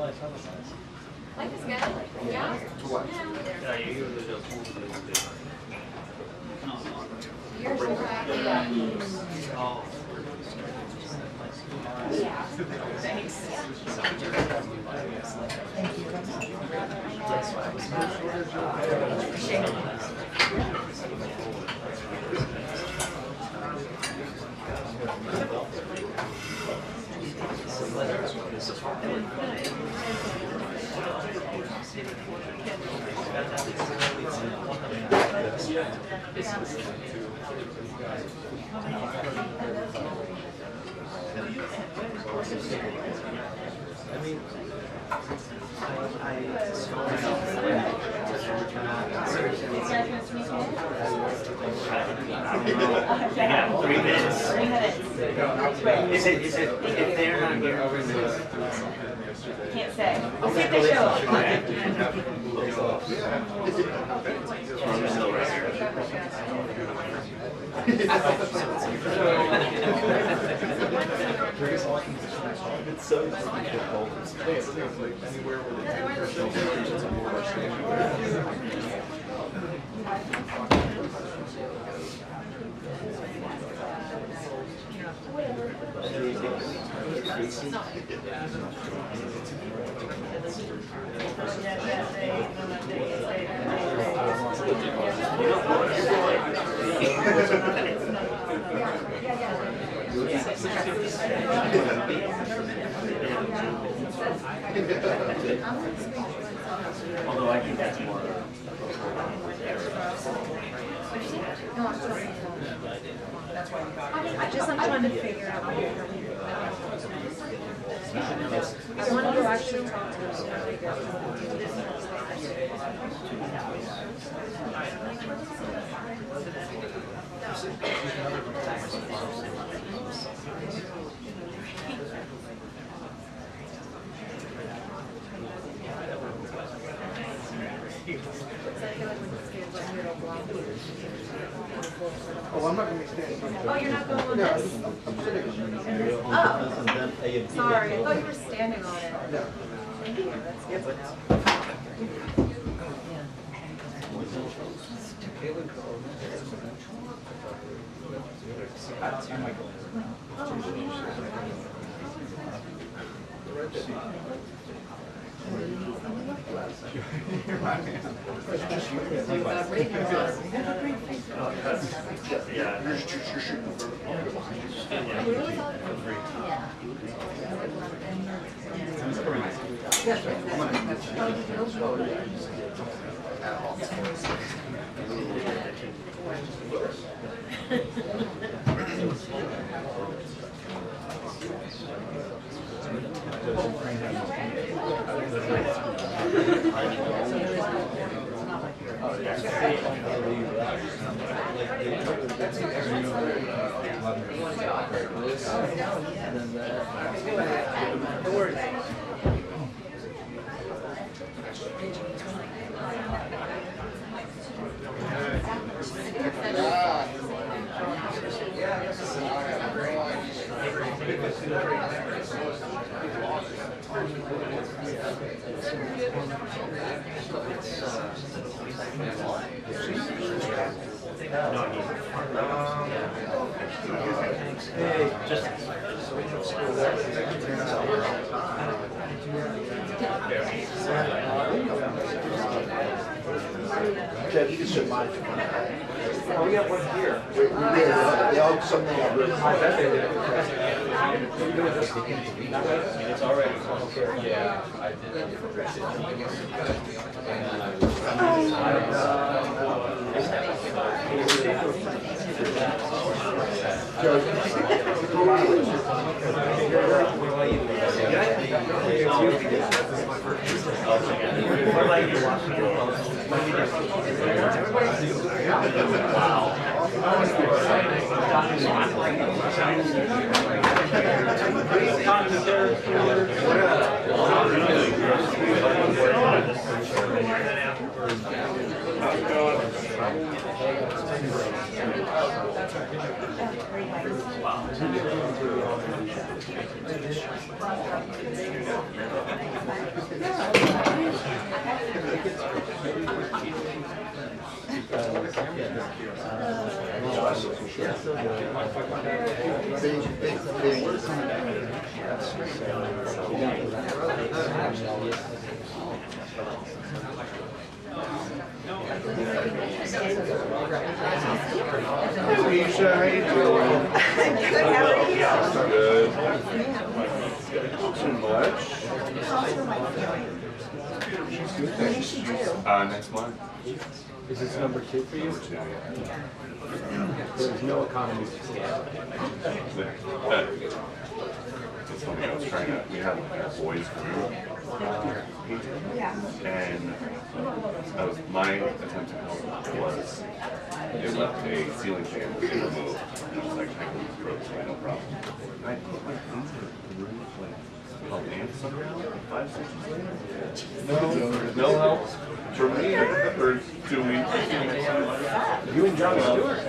Life is good. Yeah. What? You're so happy. Yeah. Thanks. Yeah, 3 minutes. 3 minutes. Is it, if they're not here over the... Can't say. We'll see if they show up. I'm still right here. It's so difficult. Anywhere Although I think that's more. I'm trying to figure out. I want to actually talk to Oh, I'm not going to stand. Oh, you're not going on No, this? I'm sitting. Oh, sorry. I thought you were standing on it. No. Thank you. That's good. Chad, you can sit mine. Oh, we have one here. We did. They all something got rid of. I bet they did. It's already yeah, I did. Alicia, how you doing? Good, how are you? Good. Too much? Next month. Is this number 2 for you? There's no economy scale. It's funny, I was trying to, we had like a boys group Yeah. and my attempt to help was it left a ceiling fan that they removed. And I was like, I can throw this away, no problem. And I put my things in the room, like, help ants somehow, 5 seconds later. No help for me for 2 weeks. You and John Stewart.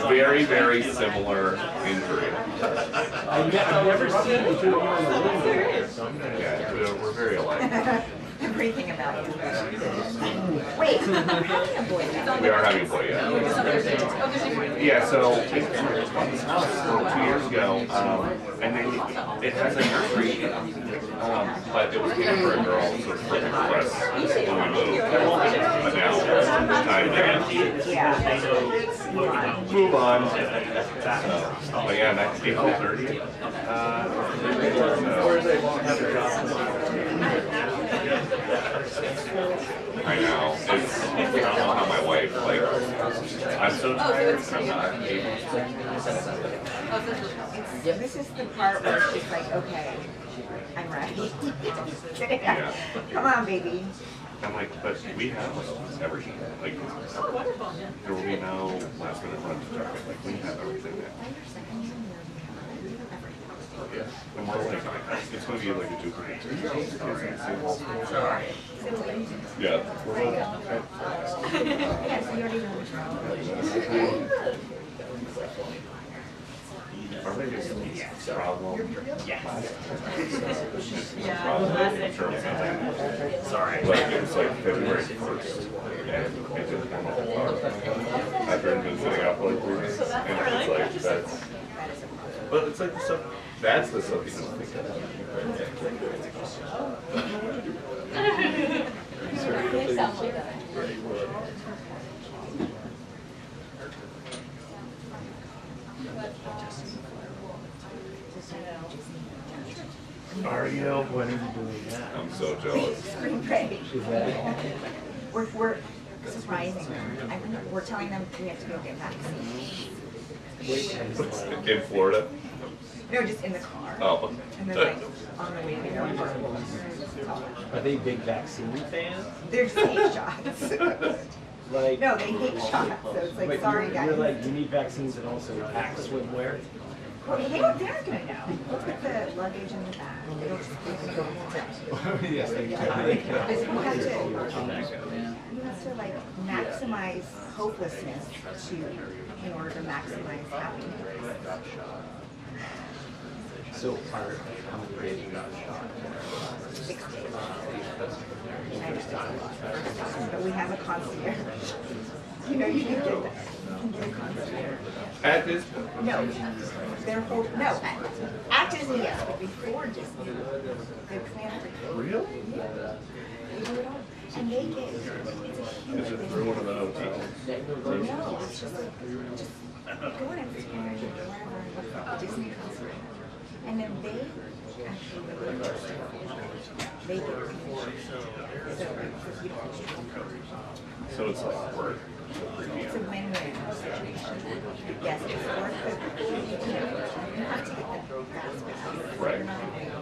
Very, very similar injury. I've never seen the 2 of you in the room. Yeah, we're very alike. Everything about you. Wait, how many a boy now? We are having a boy, yeah. Yeah, so 2 years ago, and then it has a nursery, but it was given for a girl, so it's perfect for us when we moved. But now it's time to move on. But yeah, next April 30th. I know. It's, I don't know how my wife, like, I'm so tired and I'm not able to. This is the part where she's like, okay, I'm ready. Yeah. Come on, baby. I'm like, but we have everything. Like, there will be no last minute run to Target. Like, we have everything there. Yeah. And we're like, it's going to be like a duplicate. Yeah. Yes, you already know. Our biggest problem. Sorry. Like, it was like February 1st. And it didn't come up after it had been sitting out for like 3 days. And it's like, that's. But it's like the stuff. That's the stuff you don't think of. Are you? When are you doing that? I'm so jealous. Spring break. We're surprising them. We're telling them we have to go get vaccines. In Florida? No, just in the car. Oh. And then like on the way to the airport. Are they big vaccine fans? They're just hate shots. Like, No, they hate shots. So it's like, but sorry you're guys. like, you need vaccines and also pack swimwear? Well, they're gonna know. Look at the luggage in the back. It'll just be Yes, they You have to like maximize hopelessness in order to maximize happiness. So, how many days you got shot? 6 days. But we have a concierge. You know, you can get that. You can get a concierge. At this point. No, at Disney, yes, but before Disney, they plan everything. Really? Yeah. They do it all. And they get, it's a huge Is it through one of the hotels? No, it's just like, just go on Instagram or whatever, and look up Disney concert. And then they actually they get commission. So it's like work. It's a win-win situation. Yes, it's worth the, you have to get the fast pass. Right. You're not paying $3.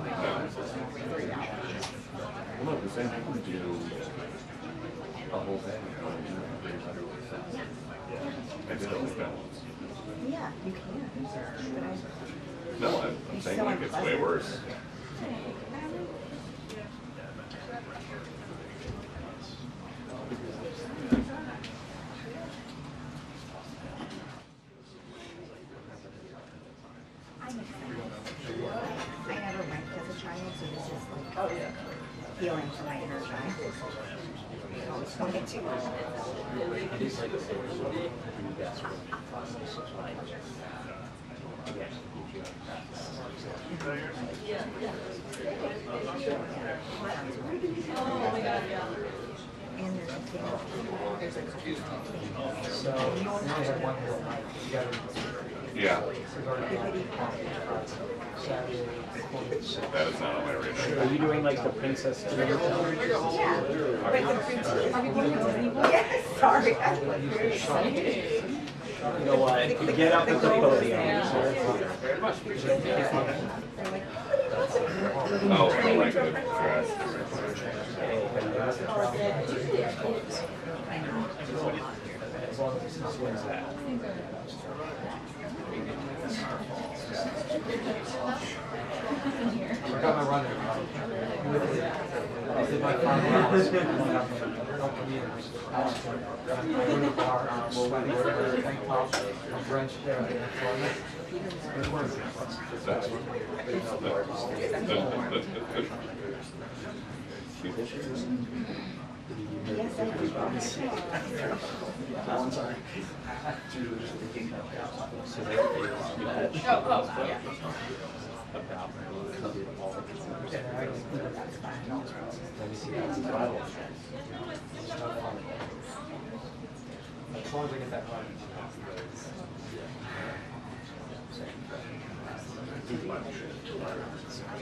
Well, no, the same people do a whole thing. I did it like that once. Yeah, you can. But No, I'm saying like it's way worse. I never went as a child, so this is like healing for my inner child. And there's a thing, there's a couple. So you only have one hill night. You gotta Yeah, Saturday. that is not on my radar. Are you doing like the princess? Yeah. Wait, the princess. Are we going to Disney World? Yes, sorry. You know what? Get up at the podium. Oh, I like the dress. As long as it's not wins that. I got my runner. I did my 5 miles. I go to the bar, I'm sweaty, tank top, I'm drenched there. Good work. Yes, I As long as I get that right.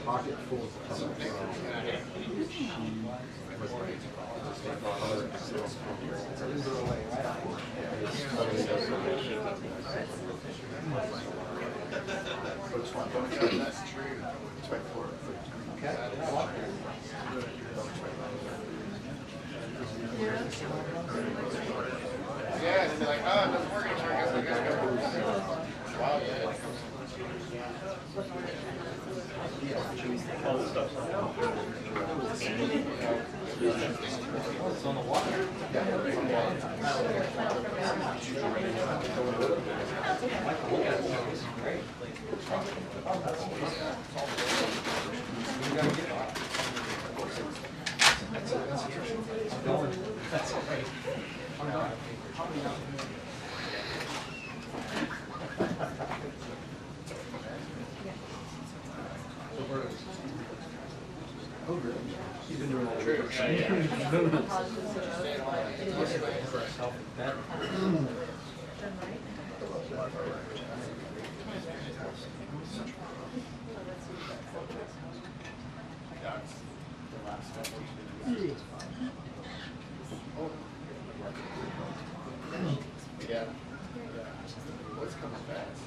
Pocket full of Yeah, and they're like, oh, it doesn't work anymore. I guess we gotta go. Wow, yeah. It's on the water. That's great. I'm going. You've been doing all True. Yeah. What's coming fast?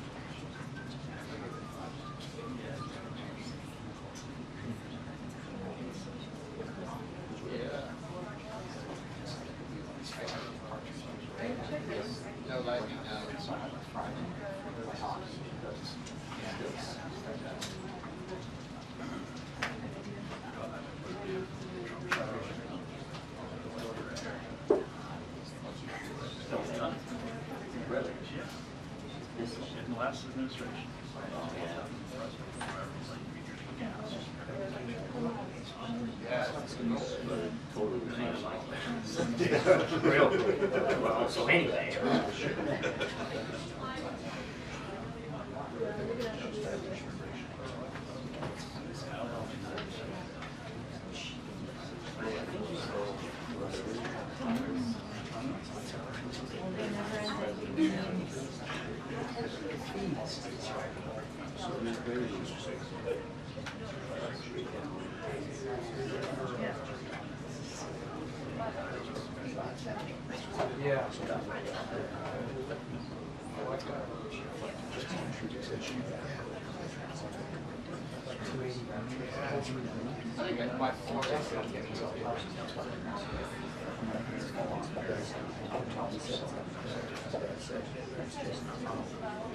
No lightning now. In the last administration. Well, so anyway. Yeah. I think my four.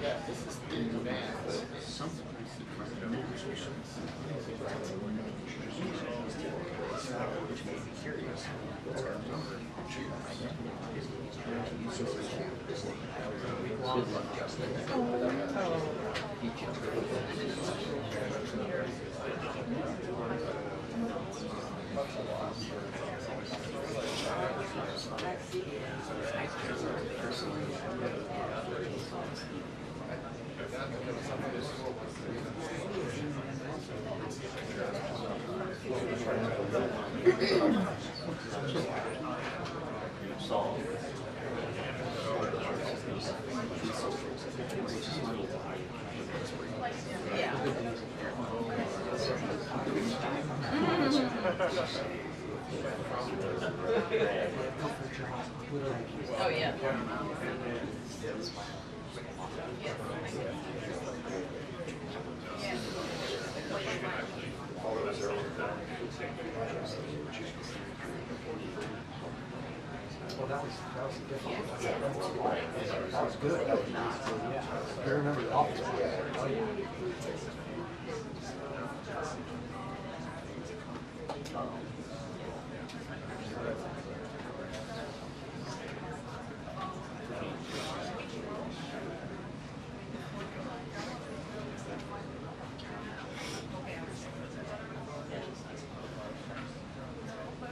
Yeah, this is the advance. Oh, yeah. Well, that was difficult. That was good. I remember the office. Oh, yeah.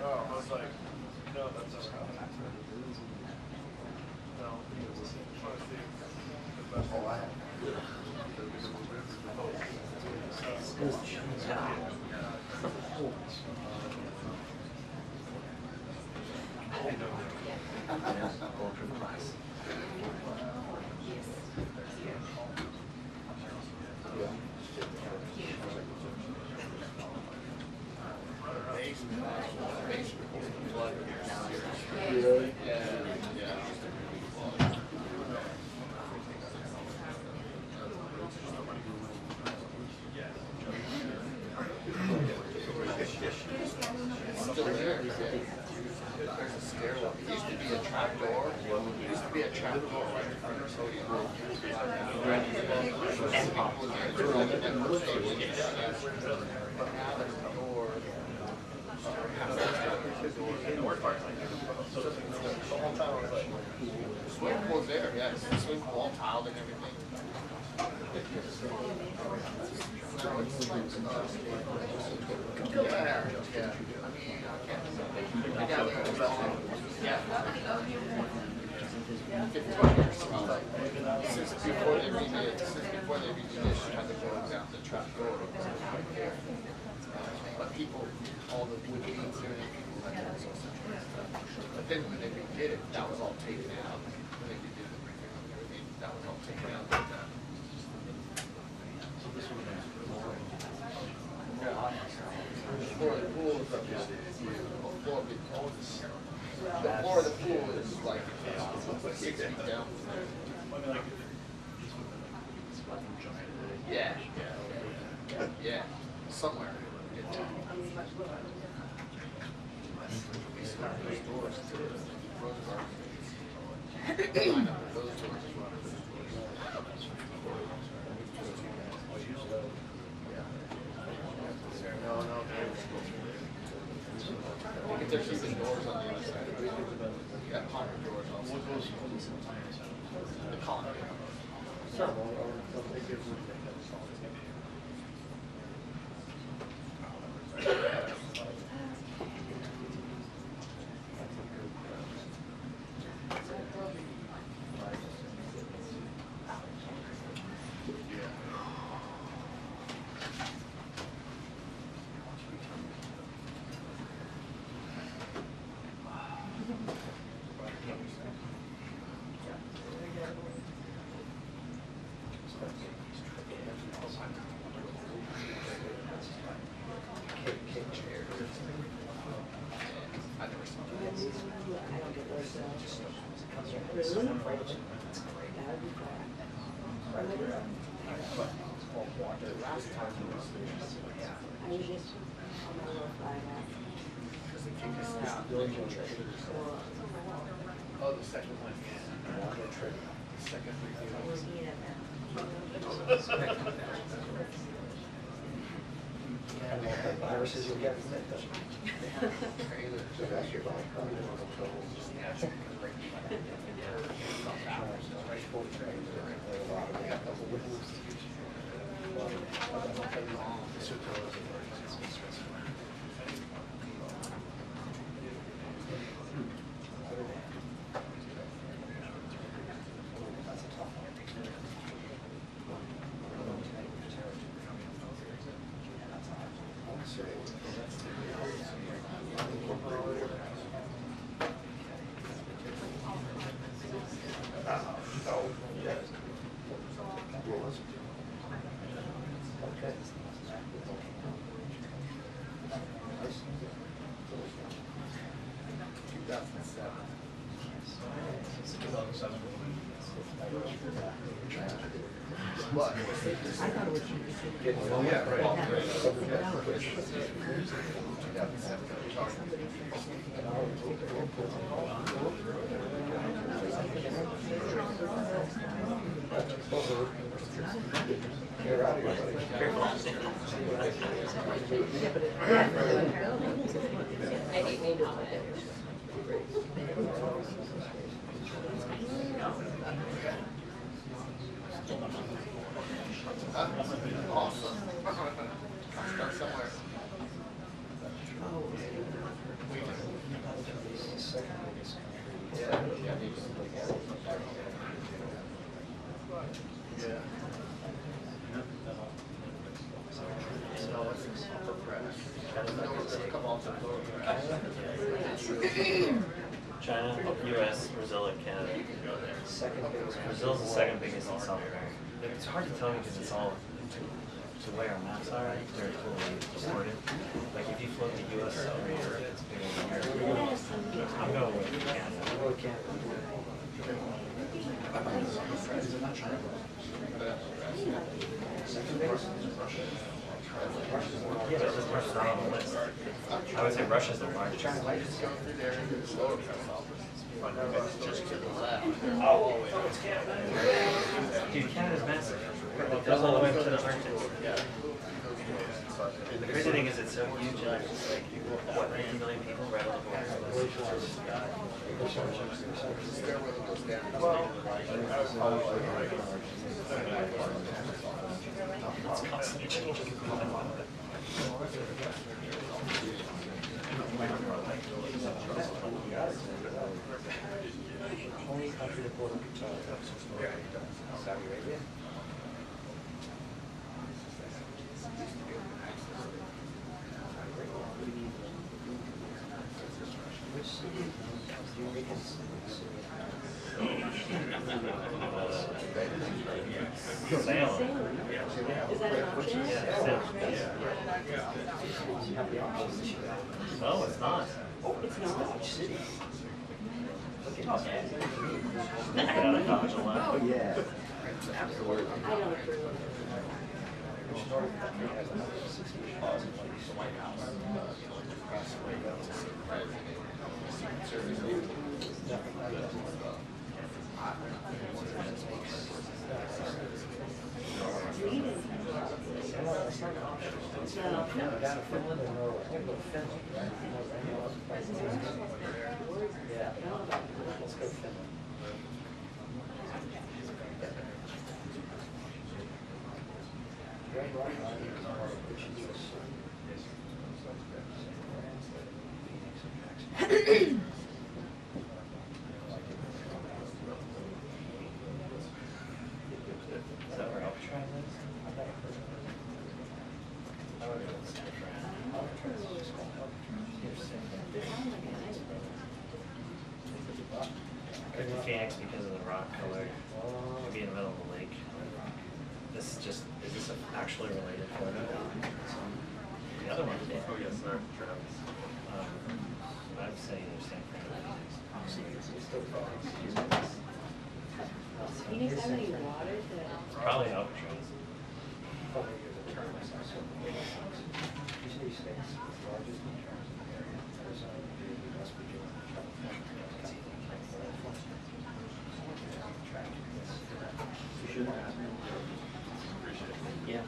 Oh, I was like, no, that's okay. No, trying to see the best. Oh, I have. Swimming pool's there, yeah, it's the swimming pool all tiled and everything. Yeah, yeah. Since before they redid this, she had to go down the trap door. But people, all the wood beams and everything, people had to. But then when they redid it, that was all taken out. When they redid the brick and everything, that was all taken out like that. The floor of the pool is up there. The floor of the pool is like 6 feet down. Yeah, yeah, yeah, somewhere in town. Those doors to Rose Garden. Line up with those doors as well. No. I think they're keeping doors on the other side. You got common doors also. The common. Oh, the second one, yeah. The second Viruses you'll get from it. But. Awesome. Start somewhere. China, US, Brazil, and Canada. Brazil's the second biggest in South America. It's hard to tell because it's all to where our maps are, they're totally distorted. Like if you float the US over Europe, it's bigger than Europe. I'm going with Canada. Yeah, but just Russia's not on the list. I would say Russia's the largest. Just to the left. Dude, Canada's massive. It goes all the way up to the Arctic. The crazy thing is it's so huge, and it's like, what, 90 million people right on the border? It's constantly changing. Only country to border Saudi Arabia. Which city do you think is Salem. Is that an option? Yeah, Salem. No, it's not. Oh, it's not? which city? Get out of Dodge a lot. Oh, yeah. Absolutely. I don't agree. Which northern country has 160 laws in place? The White House. Nothing like that. No, down to Finland or Norway. I'm going to go to Finland, right? Yeah. Let's go to Finland. Is that where Alcatraz is? I would go to San Fran. Could be Phoenix because of the rock color. Could be in the middle of the lake. This is just, is this actually related photo? The other one, oh yes, sir, Travis. I'd say either San Fran or Phoenix have any water to? probably Alcatraz. Yeah.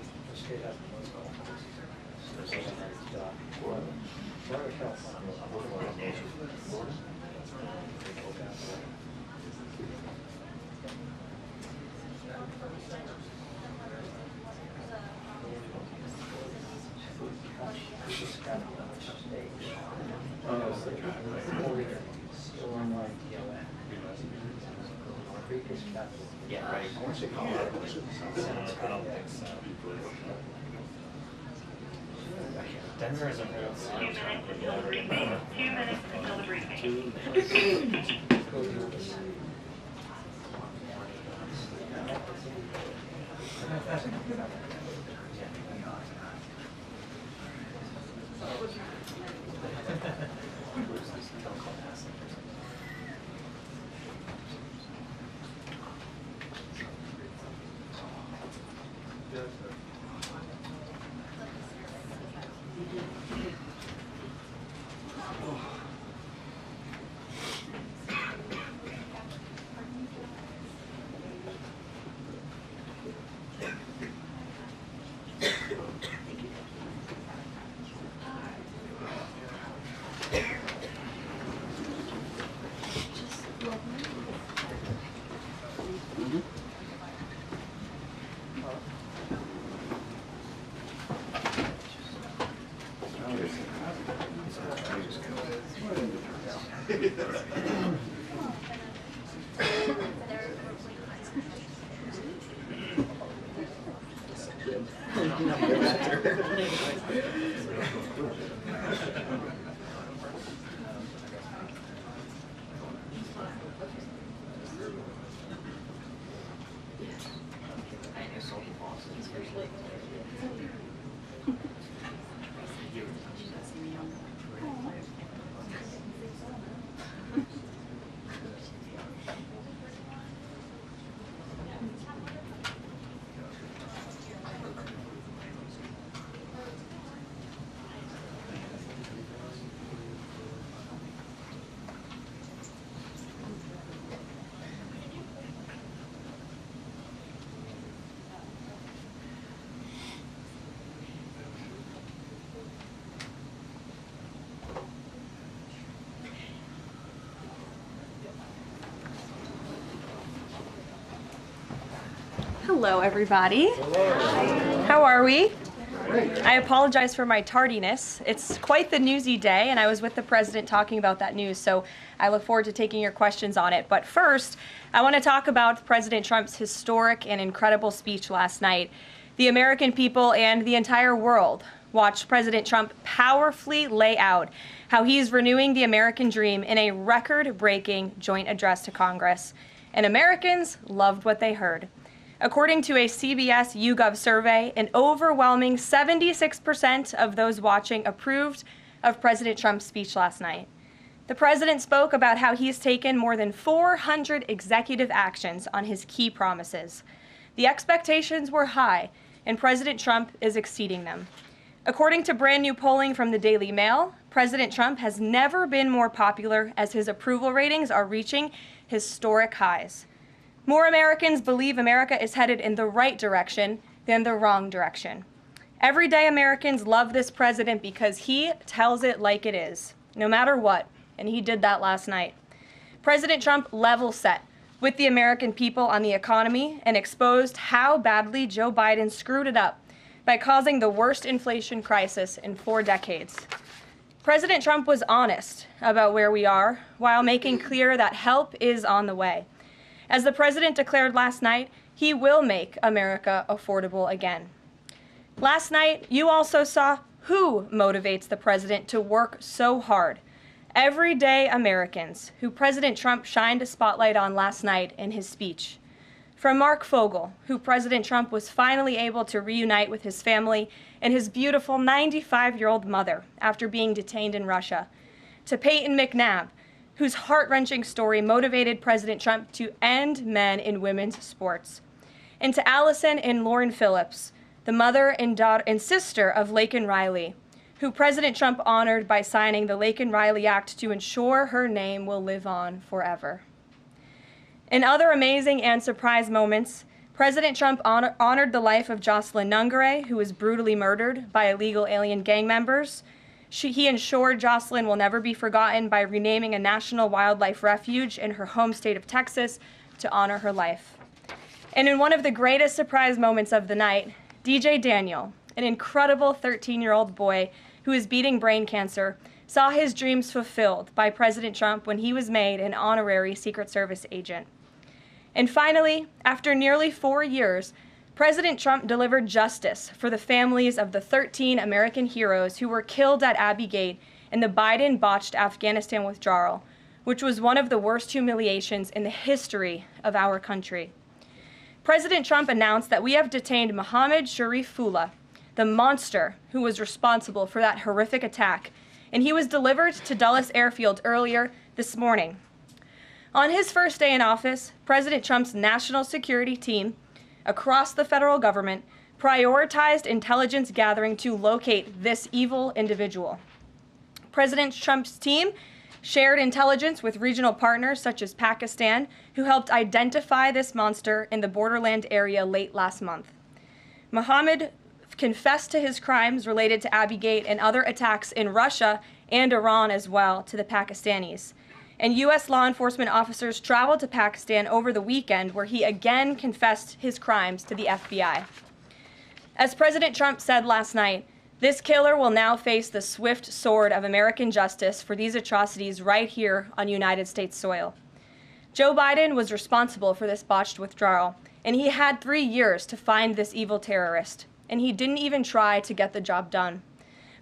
Yeah, right. I don't think so. Denver is a real city. 2 minutes until the briefing. 2 minutes. Hello, everybody. How are we? I apologize for my tardiness. It's quite the newsy day, and I was with the president talking about that news, so I look forward to taking your questions on it. But first, I want to talk about President Trump's historic and incredible speech last night. The American people and the entire world watched President Trump powerfully lay out how he's renewing the American dream in a record-breaking joint address to Congress. And Americans loved what they heard. According to a CBS YouGov survey, an overwhelming 76% of those watching approved of President Trump's speech last night. The president spoke about how he's taken more than 400 executive actions on his key promises. The expectations were high, and President Trump is exceeding them. According to brand new polling from the Daily Mail, President Trump has never been more popular as his approval ratings are reaching historic highs. More Americans believe America is headed in the right direction than the wrong direction. Everyday Americans love this president because he tells it like it is, no matter what, and he did that last night. President Trump level set with the American people on the economy and exposed how badly Joe Biden screwed it up by causing the worst inflation crisis in 4 decades. President Trump was honest about where we are while making clear that help is on the way. As the president declared last night, he will make America affordable again. Last night, you also saw who motivates the president to work so hard. Everyday Americans, who President Trump shined a spotlight on last night in his speech. From Mark Fogel, who President Trump was finally able to reunite with his family and his beautiful 95-year-old mother after being detained in Russia, to Peyton McNabb, whose heart-wrenching story motivated President Trump to end men in women's sports, and to Allison and Lauren Phillips, the mother and daughter and sister of Laken Riley, who President Trump honored by signing the Laken Riley Act to ensure her name will live on forever. In other amazing and surprise moments, President Trump honored the life of Jocelyn Nungare, who was brutally murdered by illegal alien gang members. He ensured Jocelyn will never be forgotten by renaming a national wildlife refuge in her home state of Texas to honor her life. And in one of the greatest surprise moments of the night, DJ Daniel, an incredible 13-year-old boy who is beating brain cancer, saw his dreams fulfilled by President Trump when he was made an honorary Secret Service agent. And finally, after nearly 4 years, President Trump delivered justice for the families of the 13 American heroes who were killed at Abbey Gate in the Biden-botched Afghanistan withdrawal, which was one of the worst humiliations in the history of our country. President Trump announced that we have detained Mohammed Sharifullah, the monster who was responsible for that horrific attack, and he was delivered to Dulles Airfield earlier this morning. On his first day in office, President Trump's national security team across the federal government prioritized intelligence gathering to locate this evil individual. President Trump's team shared intelligence with regional partners such as Pakistan, who helped identify this monster in the borderland area late last month. Mohammed confessed to his crimes related to Abbeygate and other attacks in Russia and Iran as well to the Pakistanis. And U.S. law enforcement officers traveled to Pakistan over the weekend, where he again confessed his crimes to the FBI. As President Trump said last night, this killer will now face the swift sword of American justice for these atrocities right here on United States soil. Joe Biden was responsible for this botched withdrawal, and he had 3 years to find this evil terrorist, and he didn't even try to get the job done.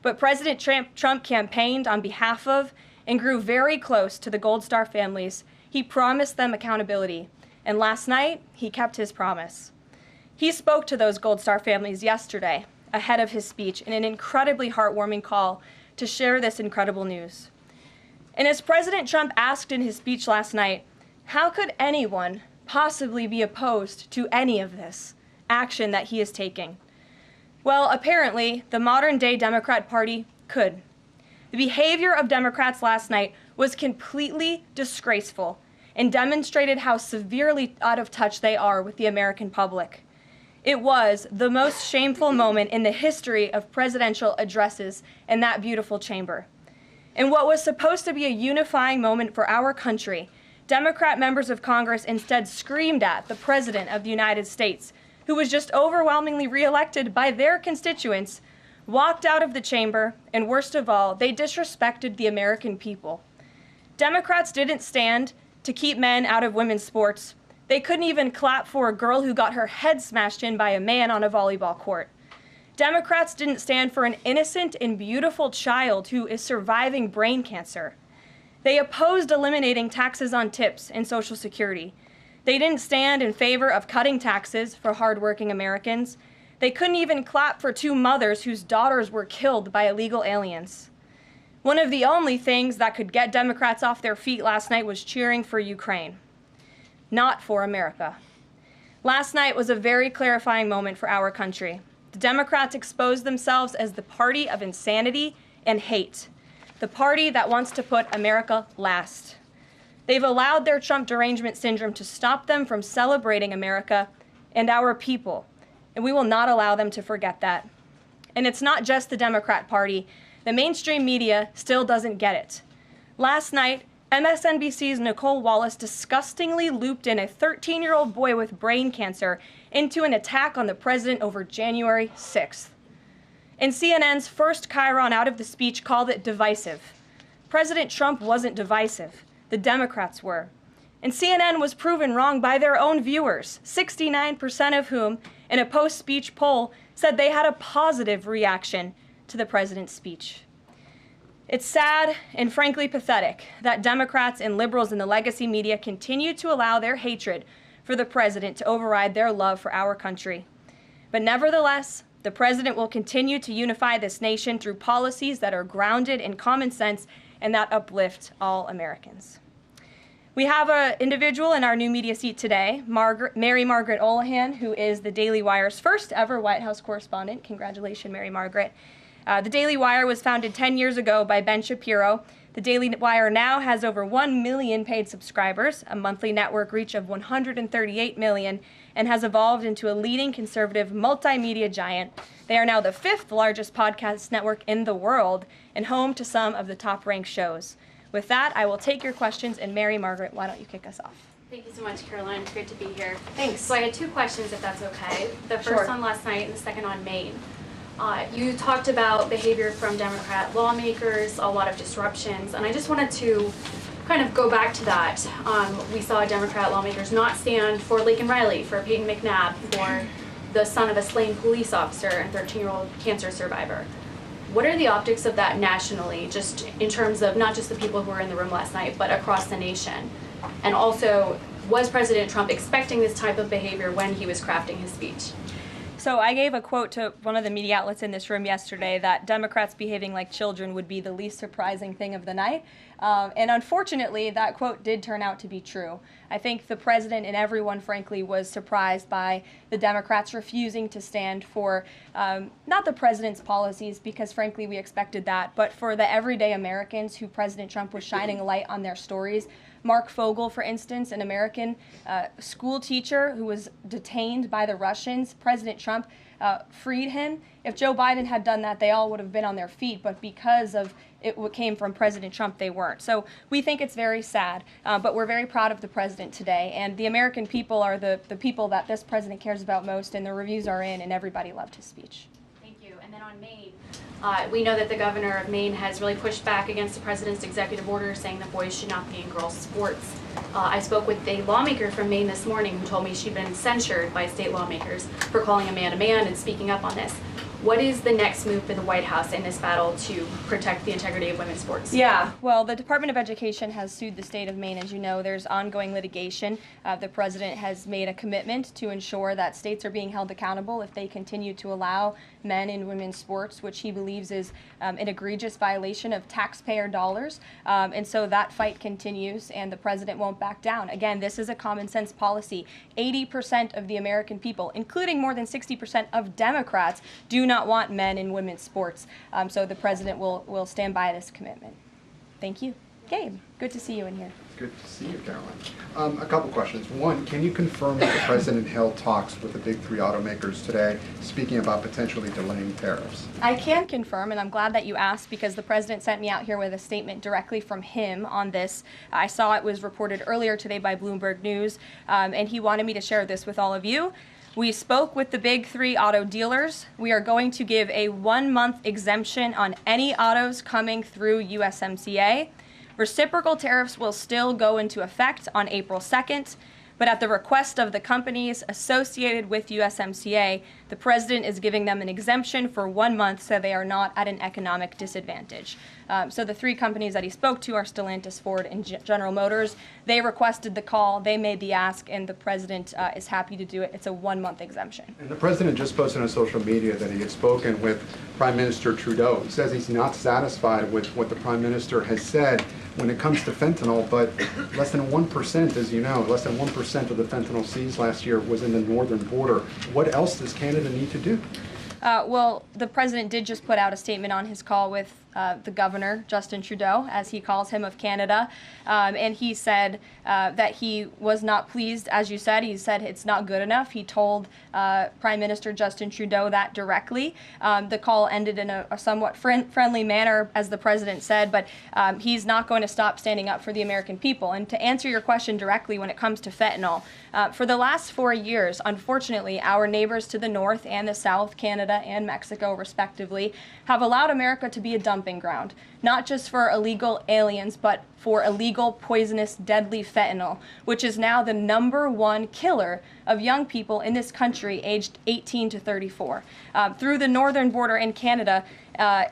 But President Trump campaigned on behalf of and grew very close to the Gold Star families. He promised them accountability, and last night, he kept his promise. He spoke to those Gold Star families yesterday, ahead of his speech, in an incredibly heartwarming call to share this incredible news. And as President Trump asked in his speech last night, how could anyone possibly be opposed to any of this action that he is taking? Well, apparently, the modern-day Democrat Party could. The behavior of Democrats last night was completely disgraceful and demonstrated how severely out of touch they are with the American public. It was the most shameful moment in the history of presidential addresses in that beautiful chamber. In what was supposed to be a unifying moment for our country, Democrat members of Congress instead screamed at the President of the United States, who was just overwhelmingly reelected by their constituents, walked out of the chamber, and worst of all, they disrespected the American people. Democrats didn't stand to keep men out of women's sports. They couldn't even clap for a girl who got her head smashed in by a man on a volleyball court. Democrats didn't stand for an innocent and beautiful child who is surviving brain cancer. They opposed eliminating taxes on tips and Social Security. They didn't stand in favor of cutting taxes for hardworking Americans. They couldn't even clap for 2 mothers whose daughters were killed by illegal aliens. One of the only things that could get Democrats off their feet last night was cheering for Ukraine, not for America. Last night was a very clarifying moment for our country. The Democrats exposed themselves as the party of insanity and hate, the party that wants to put America last. They've allowed their Trump derangement syndrome to stop them from celebrating America and our people, and we will not allow them to forget that. And it's not just the Democrat Party. The mainstream media still doesn't get it. Last night, MSNBC's Nicole Wallace disgustingly looped in a 13-year-old boy with brain cancer into an attack on the president over January 6th. And CNN's first chyron out of the speech called it divisive. President Trump wasn't divisive. The Democrats were. And CNN was proven wrong by their own viewers, 69% of whom, in a post-speech poll, said they had a positive reaction to the president's speech. It's sad and frankly pathetic that Democrats and liberals in the legacy media continue to allow their hatred for the president to override their love for our country. But nevertheless, the president will continue to unify this nation through policies that are grounded in common sense and that uplift all Americans. We have an individual in our new media seat today, Mary Margaret Olahan, who is the Daily Wire's first ever White House correspondent. Congratulations, Mary Margaret. The Daily Wire was founded 10 years ago by Ben Shapiro. The Daily Wire now has over 1 million paid subscribers, a monthly network reach of 138 million, and has evolved into a leading conservative multimedia giant. They are now the 5th largest podcast network in the world and home to some of the top-ranked shows. With that, I will take your questions, and Mary Margaret, why don't you kick us off? Thank you so much, Caroline. It's great to be here. Thanks. So I had 2 questions, if that's okay. The first Sure. on last night and the second on Maine. You talked about behavior from Democrat lawmakers, a lot of disruptions, and I just wanted to kind of go back to that. We saw Democrat lawmakers not stand for Laken Riley, for Peyton McNabb, for the son of a slain police officer and 13-year-old cancer survivor. What are the optics of that nationally, just in terms of not just the people who were in the room last night, but across the nation? And also, was President Trump expecting this type of behavior when he was crafting his speech? So I gave a quote to one of the media outlets in this room yesterday that Democrats behaving like children would be the least surprising thing of the night. And unfortunately, that quote did turn out to be true. I think the president and everyone, frankly, was surprised by the Democrats refusing to stand for not the president's policies, because frankly we expected that, but for the everyday Americans who President Trump was shining a light on their stories. Mark Fogel, for instance, an American school teacher who was detained by the Russians. President Trump freed him. If Joe Biden had done that, they all would have been on their feet, but because of it came from President Trump, they weren't. So we think it's very sad, but we're very proud of the president today, and the American people are the people that this president cares about most, and the reviews are in, and everybody loved his speech. Thank you. And then on Maine, we know that the governor of Maine has really pushed back against the president's executive order saying that boys should not be in girls' sports. I spoke with a lawmaker from Maine this morning who told me she'd been censured by state lawmakers for calling a man and speaking up on this. What is the next move for the White House in this battle to protect the integrity of women's sports? Yeah, well, the Department of Education has sued the state of Maine. As you know, there's ongoing litigation. The president has made a commitment to ensure that states are being held accountable if they continue to allow men in women's sports, which he believes is an egregious violation of taxpayer dollars. And so that fight continues, and the president won't back down. Again, this is a common sense policy. 80% of the American people, including more than 60% of Democrats, do not want men in women's sports. So the president will stand by this commitment. Thank you. Gabe, good to see you in here. Good to see you, Caroline. A couple questions. One, can you confirm that the president held talks with the big three automakers today, speaking about potentially delaying tariffs? I can confirm, and I'm glad that you asked, because the president sent me out here with a statement directly from him on this. I saw it was reported earlier today by Bloomberg News, and he wanted me to share this with all of you. We spoke with the big three auto dealers. We are going to give a 1-month exemption on any autos coming through USMCA. Reciprocal tariffs will still go into effect on April 2nd, but at the request of the companies associated with USMCA, the president is giving them an exemption for 1 month so they are not at an economic disadvantage. So the three companies that he spoke to are Stellantis, Ford, and General Motors. They requested the call, they made the ask, and the president is happy to do it. It's a 1-month exemption. And the president just posted on social media that he had spoken with Prime Minister Trudeau. He says he's not satisfied with what the Prime Minister has said when it comes to fentanyl, but less than 1%, as you know, less than 1% of the fentanyl seized last year was in the northern border. What else does Canada need to do? Well, the president did just put out a statement on his call with the governor, Justin Trudeau, as he calls him, of Canada, and he said that he was not pleased, as you said. He said it's not good enough. He told Prime Minister Justin Trudeau that directly. The call ended in a somewhat friendly manner, as the president said, but he's not going to stop standing up for the American people. And to answer your question directly, when it comes to fentanyl, for the last 4 years, unfortunately, our neighbors to the north and the south, Canada and Mexico respectively, have allowed America to be a dumping ground, not just for illegal aliens, but for illegal, poisonous, deadly fentanyl, which is now the #1 killer of young people in this country aged 18 to 34. Through the northern border in Canada,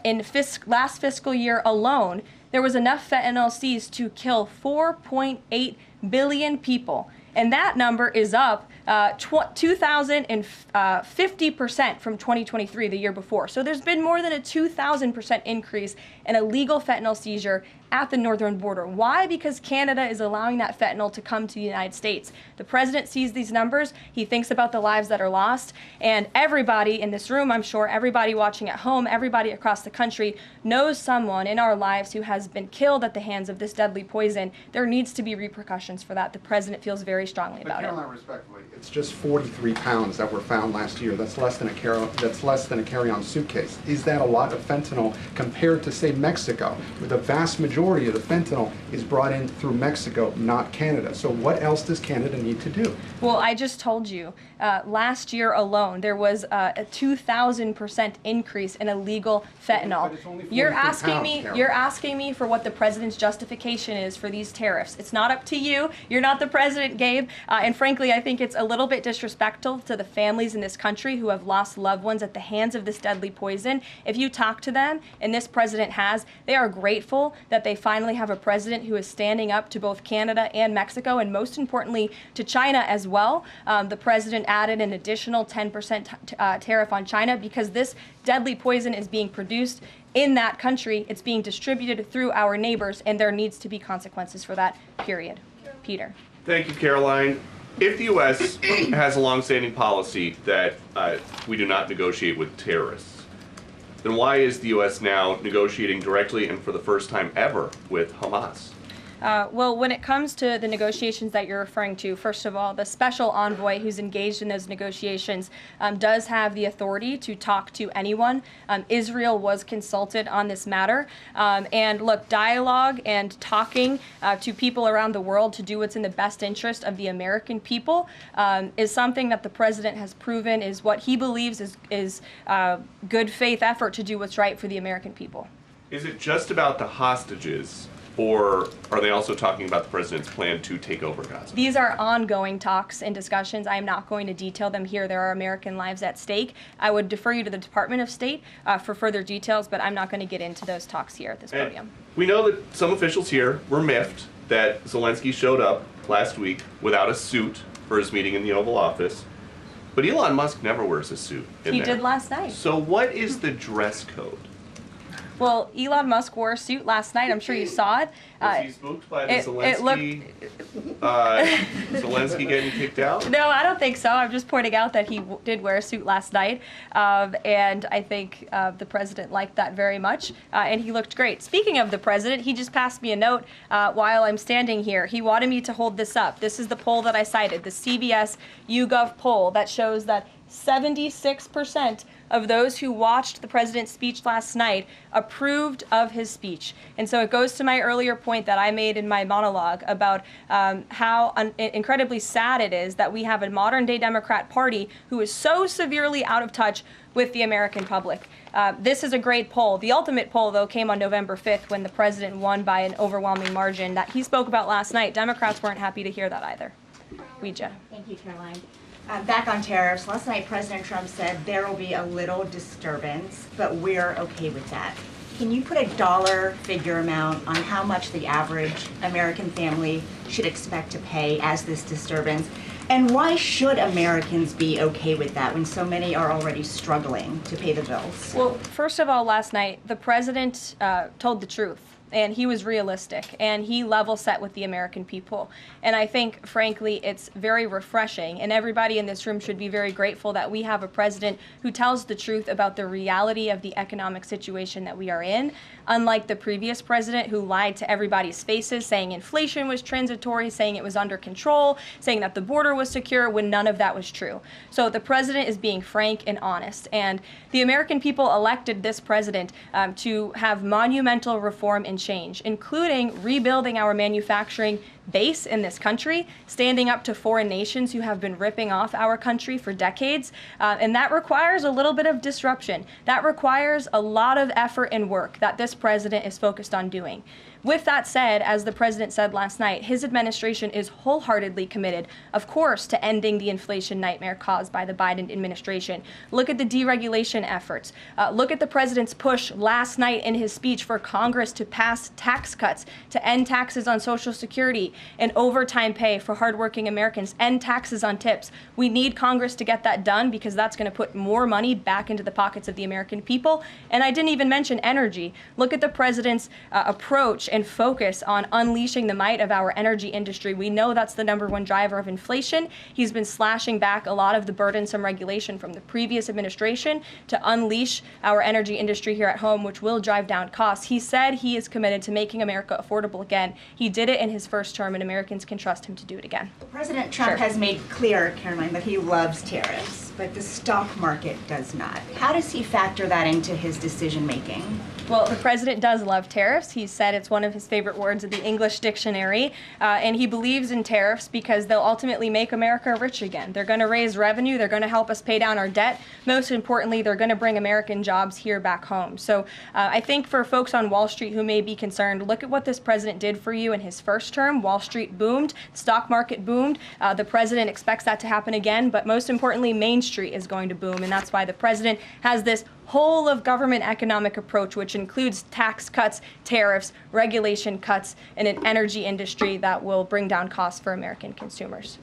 in last fiscal year alone, there was enough fentanyl seized to kill 4.8 billion people. And that number is up 2,050% from 2023, the year before. So there's been more than a 2,000% increase in illegal fentanyl seizure at the northern border. Why? Because Canada is allowing that fentanyl to come to the United States. The president sees these numbers, he thinks about the lives that are lost, and everybody in this room, I'm sure, everybody watching at home, everybody across the country knows someone in our lives who has been killed at the hands of this deadly poison. There needs to be repercussions for that. The president feels very strongly about it. Caroline, respectfully, it's just 43 pounds that were found last year. That's less than a carry-on suitcase. Is that a lot of fentanyl compared to, say, Mexico, where the vast majority of the fentanyl is brought in through Mexico, not Canada? So what else does Canada need to do? Well, I just told you, last year alone, there was a 2,000% increase in illegal fentanyl. But it's only 43 You're asking pounds, me. Caroline. You're asking me for what the president's justification is for these tariffs. It's not up to you. You're not the president, Gabe. And frankly, I think it's a little bit disrespectful to the families in this country who have lost loved ones at the hands of this deadly poison. If you talk to them, and this president has, they are grateful that they finally have a president who is standing up to both Canada and Mexico, and most importantly, to China as well. The president added an additional 10% tariff on China because this deadly poison is being produced in that country. It's being distributed through our neighbors, and there needs to be consequences for that, period. Peter. Thank you, Caroline. If the U.S. has a longstanding policy that we do not negotiate with terrorists, then why is the U.S. now negotiating directly and for the first time ever with Hamas? Well, when it comes to the negotiations that you're referring to, first of all, the special envoy who's engaged in those negotiations does have the authority to talk to anyone. Israel was consulted on this matter. And look, dialogue and talking to people around the world to do what's in the best interest of the American people is something that the president has proven is what he believes is good faith effort to do what's right for the American people. Is it just about the hostages, or are they also talking about the president's plan to take over Gaza? These are ongoing talks and discussions. I am not going to detail them here. There are American lives at stake. I would defer you to the Department of State for further details, but I'm not going to get into those talks here at this podium. We know that some officials here were miffed that Zelensky showed up last week without a suit for his meeting in the Oval Office, but Elon Musk never wears a suit in He there. did last night. So what is the dress code? Well, Elon Musk wore a suit last night. I'm sure you saw it. Was he spooked by the Zelensky getting kicked out? No, I don't think so. I'm just pointing out that he did wear a suit last night, and I think the president liked that very much, and he looked great. Speaking of the president, he just passed me a note while I'm standing here. He wanted me to hold this up. This is the poll that I cited, the CBS YouGov poll that shows that 76% of those who watched the president's speech last night approved of his speech. And so it goes to my earlier point that I made in my monologue about how incredibly sad it is that we have a modern-day Democrat Party who is so severely out of touch with the American public. This is a great poll. The ultimate poll, though, came on November 5th when the president won by an overwhelming margin that he spoke about last night. Democrats weren't happy to hear that either. Ouija. Thank you, Caroline. Back on tariffs, last night President Trump said there will be a little disturbance, but we're okay with that. Can you put a dollar figure amount on how much the average American family should expect to pay as this disturbance? And why should Americans be okay with that when so many are already struggling to pay the bills? Well, first of all, last night, the president told the truth. And he was realistic, and he level set with the American people. And I think, frankly, it's very refreshing, and everybody in this room should be very grateful that we have a president who tells the truth about the reality of the economic situation that we are in, unlike the previous president who lied to everybody's faces, saying inflation was transitory, saying it was under control, saying that the border was secure, when none of that was true. So the president is being frank and honest, and the American people elected this president to have monumental reform and change, including rebuilding our manufacturing base in this country, standing up to foreign nations who have been ripping off our country for decades. And that requires a little bit of disruption. That requires a lot of effort and work that this president is focused on doing. With that said, as the president said last night, his administration is wholeheartedly committed, of course, to ending the inflation nightmare caused by the Biden administration. Look at the deregulation efforts. Look at the president's push last night in his speech for Congress to pass tax cuts, to end taxes on Social Security and overtime pay for hardworking Americans, end taxes on tips. We need Congress to get that done because that's going to put more money back into the pockets of the American people. And I didn't even mention energy. Look at the president's approach and focus on unleashing the might of our energy industry. We know that's the #1 driver of inflation. He's been slashing back a lot of the burdensome regulation from the previous administration to unleash our energy industry here at home, which will drive down costs. He said he is committed to making America affordable again. He did it in his first term, and Americans can trust him to do it again. President Trump has made clear, Caroline, that he loves tariffs, but the stock market does not. How does he factor that into his decision making? Well, the president does love tariffs. He said it's one of his favorite words in the English dictionary, and he believes in tariffs because they'll ultimately make America rich again. They're going to raise revenue. They're going to help us pay down our debt. Most importantly, they're going to bring American jobs here back home. So I think for folks on Wall Street who may be concerned, look at what this president did for you in his first term. Wall Street boomed. Stock market boomed. The president expects that to happen again, but most importantly, Main Street is going to boom, and that's why the president has this whole of government economic approach, which includes tax cuts, tariffs, regulation cuts, and an energy industry that will bring down costs for American consumers.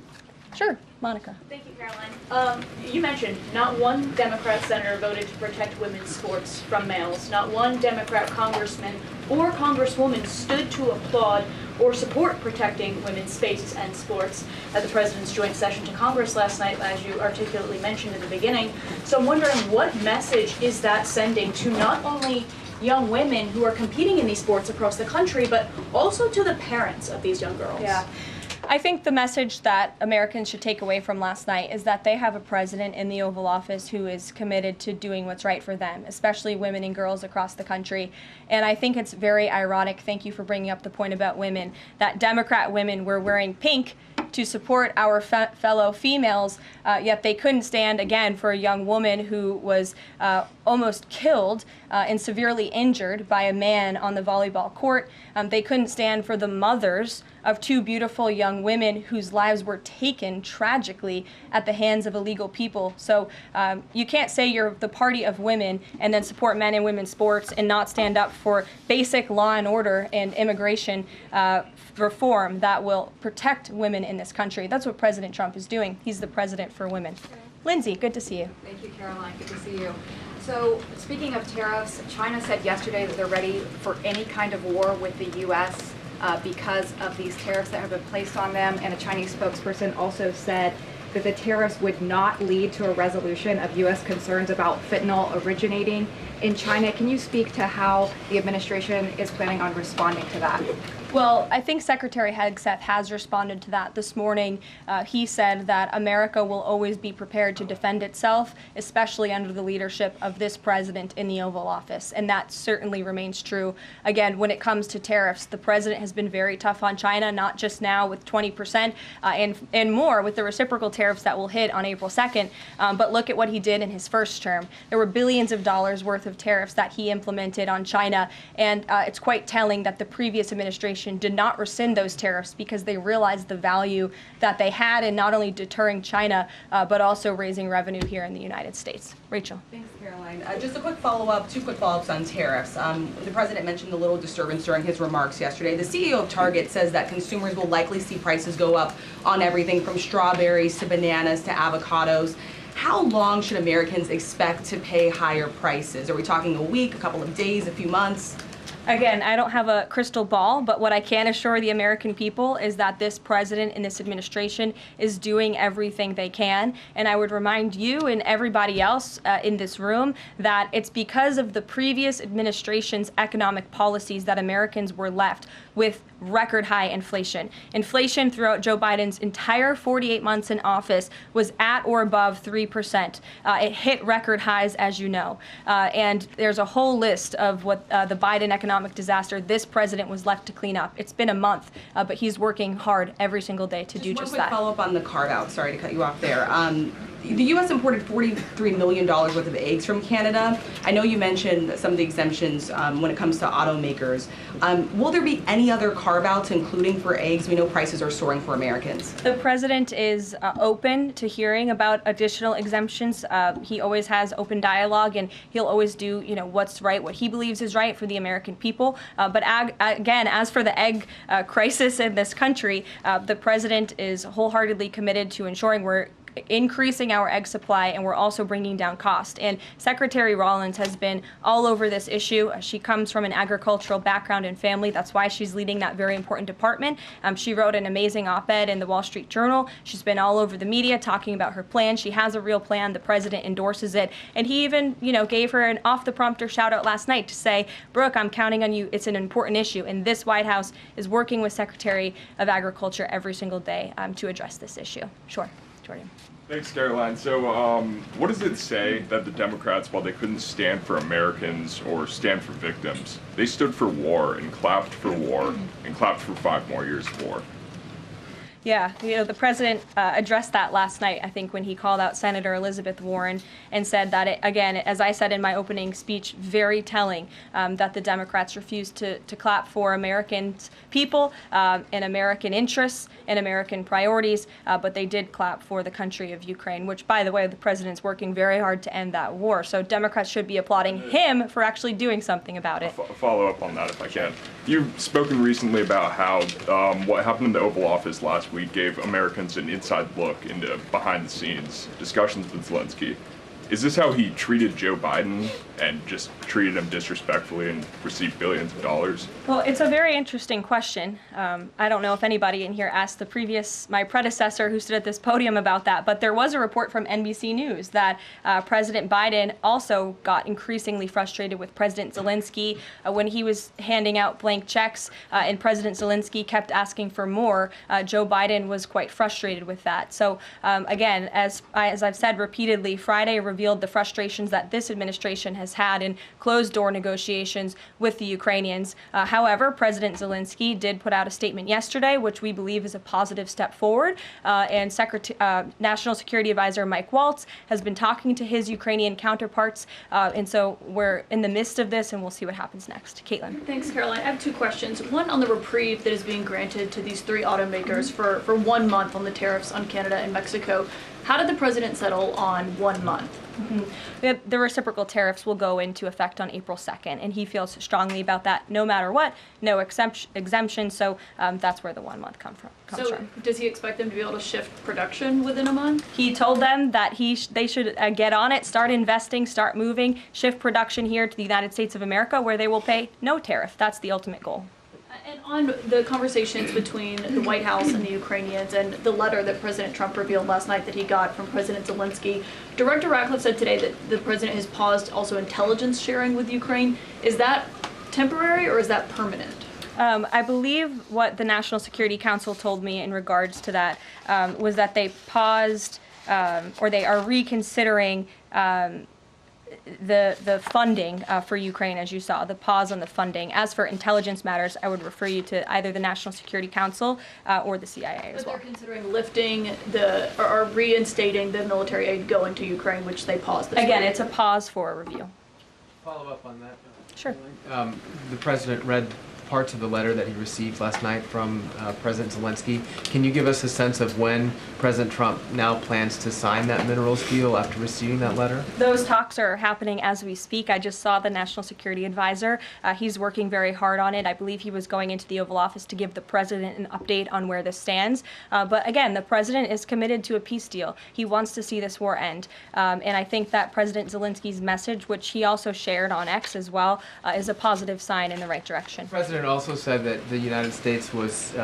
Sure, Monica. Thank you, Caroline. You mentioned not one Democrat senator voted to protect women's sports from males. Not one Democrat congressman or congresswoman stood to applaud or support protecting women's spaces and sports at the president's joint session to Congress last night, as you articulately mentioned in the beginning. So I'm wondering, what message is that sending to not only young women who are competing in these sports across the country, but also to the parents of these young girls? Yeah. I think the message that Americans should take away from last night is that they have a president in the Oval Office who is committed to doing what's right for them, especially women and girls across the country. And I think it's very ironic, thank you for bringing up the point about women, that Democrat women were wearing pink to support our fellow females, yet they couldn't stand, again, for a young woman who was almost killed and severely injured by a man on the volleyball court. They couldn't stand for the mothers of two beautiful young women whose lives were taken tragically at the hands of illegal people. So you can't say you're the party of women and then support men and women's sports and not stand up for basic law and order and immigration reform that will protect women in this country. That's what President Trump is doing. He's the president for women. Lindsay, good to see you. Thank you, Caroline. Good to see you. So, speaking of tariffs, China said yesterday that they're ready for any kind of war with the U.S. Because of these tariffs that have been placed on them, and a Chinese spokesperson also said that the tariffs would not lead to a resolution of U.S. concerns about fentanyl originating in China. Can you speak to how the administration is planning on responding to that? Well, I think Secretary Hegseth has responded to that this morning. He said that America will always be prepared to defend itself, especially under the leadership of this president in the Oval Office, and that certainly remains true. Again, when it comes to tariffs, the president has been very tough on China, not just now with 20% and more with the reciprocal tariffs that will hit on April 2nd, but look at what he did in his first term. There were billions of dollars worth of tariffs that he implemented on China, and it's quite telling that the previous administration did not rescind those tariffs because they realized the value that they had in not only deterring China, but also raising revenue here in the United States. Rachel. Thanks, Caroline. Just a quick follow-up, two quick follow-ups on tariffs. The president mentioned a little disturbance during his remarks yesterday. The CEO of Target says that consumers will likely see prices go up on everything from strawberries to bananas to avocados. How long should Americans expect to pay higher prices? Are we talking a week, a couple of days, a few months? Again, I don't have a crystal ball, but what I can assure the American people is that this president and this administration is doing everything they can. And I would remind you and everybody else in this room that it's because of the previous administration's economic policies that Americans were left with record high inflation. Inflation throughout Joe Biden's entire 48 months in office was at or above 3%. It hit record highs, as you know. And there's a whole list of what the Biden economic disaster this president was left to clean up. It's been a month, but he's working hard every single day to do just that. One quick follow-up on the carve-out. Sorry to cut you off there. The U.S. imported $43 million worth of eggs from Canada. I know you mentioned some of the exemptions when it comes to automakers. Will there be any other carve-outs, including for eggs? We know prices are soaring for Americans. The president is open to hearing about additional exemptions. He always has open dialogue, and he'll always do, what's right, what he believes is right for the American people. But again, as for the egg crisis in this country, the president is wholeheartedly committed to ensuring we're increasing our egg supply, and we're also bringing down cost. And Secretary Rollins has been all over this issue. She comes from an agricultural background and family. That's why she's leading that very important department. She wrote an amazing op-ed in the Wall Street Journal. She's been all over the media talking about her plan. She has a real plan. The president endorses it. And he even, gave her an off-the-prompter shout-out last night to say, Brooke, I'm counting on you. It's an important issue. And this White House is working with Secretary of Agriculture every single day to address this issue. Sure. toward him. Thanks, Caroline. So, what does it say that the Democrats, while they couldn't stand for Americans or stand for victims, they stood for war and clapped for war and clapped for 5 more years of war? Yeah, the president addressed that last night, I think, when he called out Senator Elizabeth Warren and said that, again, as I said in my opening speech, very telling that the Democrats refused to clap for American people and American interests and American priorities, but they did clap for the country of Ukraine, which, by the way, the president's working very hard to end that war. So Democrats should be applauding him for actually doing something about it. Follow up on that if I can. You've spoken recently about how what happened in the Oval Office last week gave Americans an inside look into behind-the-scenes discussions with Zelensky. Is this how he treated Joe Biden and just treated him disrespectfully and received billions of dollars? Well, it's a very interesting question. I don't know if anybody in here asked my predecessor who stood at this podium about that, but there was a report from NBC News that President Biden also got increasingly frustrated with President Zelensky when he was handing out blank checks and President Zelensky kept asking for more. Joe Biden was quite frustrated with that. So again, as I've said repeatedly, Friday revealed the frustrations that this administration has had in closed-door negotiations with the Ukrainians. However, President Zelensky did put out a statement yesterday, which we believe is a positive step forward, and National Security Advisor Mike Waltz has been talking to his Ukrainian counterparts, and so we're in the midst of this, and we'll see what happens next. Caitlin. Thanks, Caroline. I have 2 questions. One on the reprieve that is being granted to these 3 automakers for 1 month on the tariffs on Canada and Mexico. How did the president settle on 1 month? The reciprocal tariffs will go into effect on April 2nd, and he feels strongly about that no matter what, no exemption, so that's where the 1 month comes from. Does he expect them to be able to shift production within a month? He told them that they should get on it, start investing, start moving, shift production here to the United States of America, where they will pay no tariff. That's the ultimate goal. And on the conversations between the White House and the Ukrainians and the letter that President Trump revealed last night that he got from President Zelensky, Director Ratcliffe said today that the president has paused also intelligence sharing with Ukraine. Is that temporary or is that permanent? I believe what the National Security Council told me in regards to that was that they paused or they are reconsidering the funding for Ukraine, as you saw, the pause on the funding. As for intelligence matters, I would refer you to either the National Security Council or the CIA as well. But they're considering lifting or reinstating the military aid going to Ukraine, which they paused this Again, week. it's a pause for a review. Follow up on that. Sure. The president read parts of the letter that he received last night from President Zelensky. Can you give us a sense of when President Trump now plans to sign that minerals deal after receiving that letter? Those talks are happening as we speak. I just saw the National Security Advisor. He's working very hard on it. I believe he was going into the Oval Office to give the president an update on where this stands. But again, the president is committed to a peace deal. He wants to see this war end. And I think that President Zelensky's message, which he also shared on X as well, is a positive sign in the right direction. The president also said that the United States was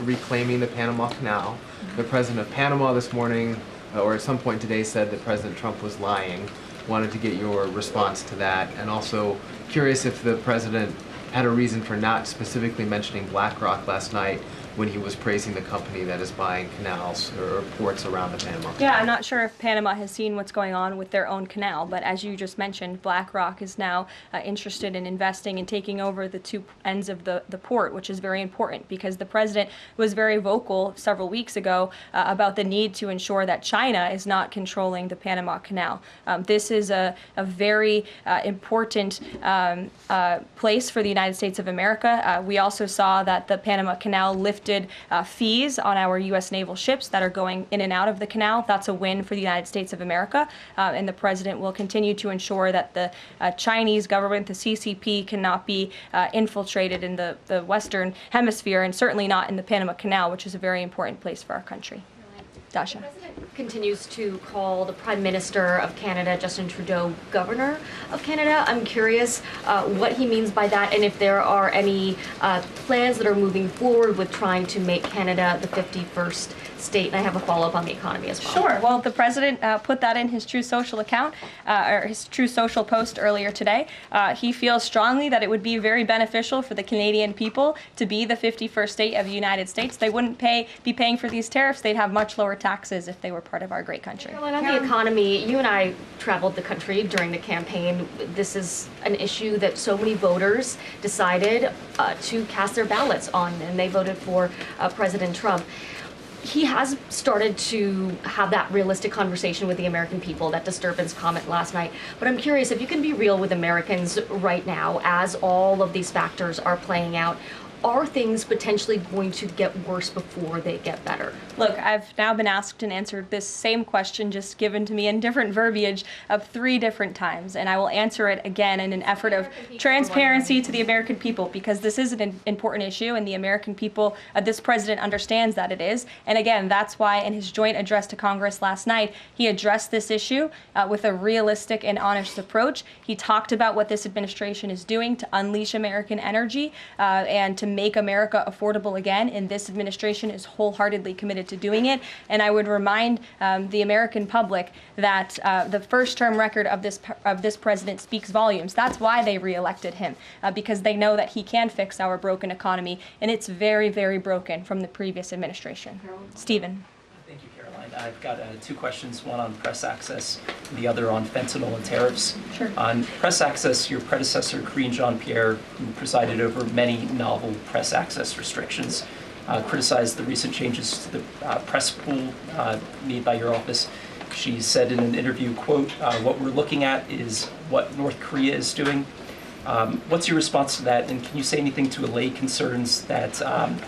reclaiming the Panama Canal. The president of Panama this morning, or at some point today, said that President Trump was lying. Wanted to get your response to that, and also curious if the president had a reason for not specifically mentioning BlackRock last night when he was praising the company that is buying canals or ports around the Panama Canal. Yeah, I'm not sure if Panama has seen what's going on with their own canal, but as you just mentioned, BlackRock is now interested in investing and taking over the 2 ends of the port, which is very important because the president was very vocal several weeks ago about the need to ensure that China is not controlling the Panama Canal. This is a very important place for the United States of America. We also saw that the Panama Canal lifted fees on our U.S. naval ships that are going in and out of the canal. That's a win for the United States of America, and the president will continue to ensure that the Chinese government, the CCP, cannot be infiltrated in the Western Hemisphere, and certainly not in the Panama Canal, which is a very important place for our country. Dasha. The president continues to call the Prime Minister of Canada, Justin Trudeau, Governor of Canada. I'm curious what he means by that and if there are any plans that are moving forward with trying to make Canada the 51st state. And I have a follow-up on the economy as well. Sure. Well, the president put that in his True Social account, or his True Social post earlier today. He feels strongly that it would be very beneficial for the Canadian people to be the 51st state of the United States. They wouldn't be paying for these tariffs. They'd have much lower taxes if they were part of our great country. Caroline, on the economy, you and I traveled the country during the campaign. This is an issue that so many voters decided to cast their ballots on, and they voted for President Trump. He has started to have that realistic conversation with the American people, that disturbance comment last night. But I'm curious if you can be real with Americans right now as all of these factors are playing out. Are things potentially going to get worse before they get better? Look, I've now been asked and answered this same question, just given to me in different verbiage, of 3 different times, and I will answer it again in an effort of transparency to the American people, because this is an important issue, and the American people, this president understands that it is. And again, that's why in his joint address to Congress last night, he addressed this issue with a realistic and honest approach. He talked about what this administration is doing to unleash American energy and to make America affordable again, and this administration is wholeheartedly committed to doing it. And I would remind the American public that the first-term record of this president speaks volumes. That's why they reelected him, because they know that he can fix our broken economy, and it's very, very broken from the previous administration. Stephen. Thank you, Caroline. I've got 2 questions, one on press access, and the other on fentanyl and tariffs. Sure. On press access, your predecessor, Karine Jean-Pierre, who presided over many novel press access restrictions, criticized the recent changes to the press pool made by your office. She said in an interview, quote, "What we're looking at is what North Korea is doing." What's your response to that, and can you say anything to allay concerns that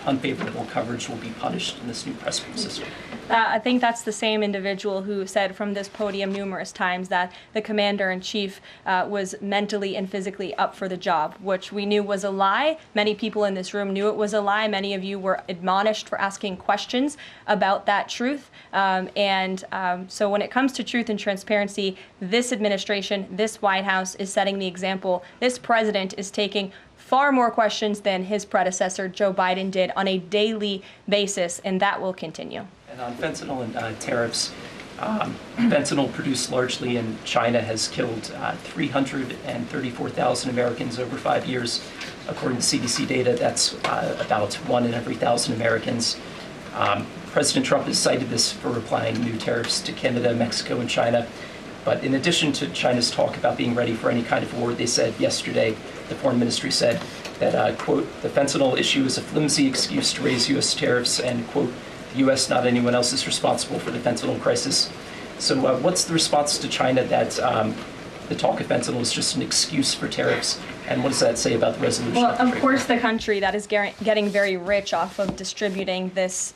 unfavorable coverage will be punished in this new press pool system? I think that's the same individual who said from this podium numerous times that the commander-in-chief was mentally and physically up for the job, which we knew was a lie. Many people in this room knew it was a lie. Many of you were admonished for asking questions about that truth. So when it comes to truth and transparency, this administration, this White House is setting the example. This president is taking far more questions than his predecessor, Joe Biden, did on a daily basis, and that will continue. And on fentanyl and tariffs, fentanyl produced largely in China has killed 334,000 Americans over 5 years. According to CDC data, that's about 1 in every 1,000 Americans. President Trump has cited this for applying new tariffs to Canada, Mexico, and China. But in addition to China's talk about being ready for any kind of war, they said yesterday, the foreign ministry said that, quote, "The fentanyl issue is a flimsy excuse to raise U.S. tariffs," and, quote, "The U.S., not anyone else, is responsible for the fentanyl crisis." So what's the response to China that the talk of fentanyl is just an excuse for tariffs? And what does that say about the resolution? Well, of course, the country that is getting very rich off of distributing this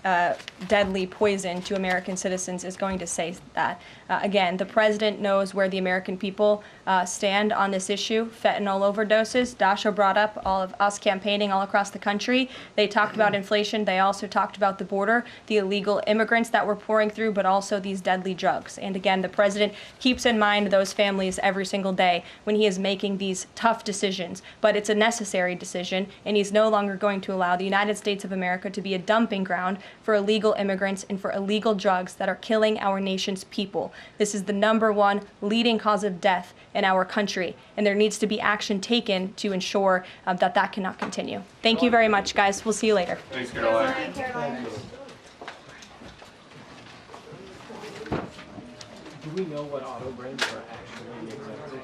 deadly poison to American citizens is going to say that. Again, the president knows where the American people stand on this issue. Fentanyl overdoses. Dasha brought up all of us campaigning all across the country. They talked about inflation. They also talked about the border, the illegal immigrants that we're pouring through, but also these deadly drugs. And again, the president keeps in mind those families every single day when he is making these tough decisions. But it's a necessary decision, and he's no longer going to allow the United States of America to be a dumping ground for illegal immigrants and for illegal drugs that are killing our nation's people. This is the #1 leading cause of death in our country, and there needs to be action taken to ensure that that cannot continue. Thank you very much, guys. We'll see you later. Thanks, Caroline. Do we know what auto brands are actually exempted?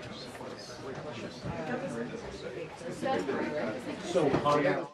So Honda.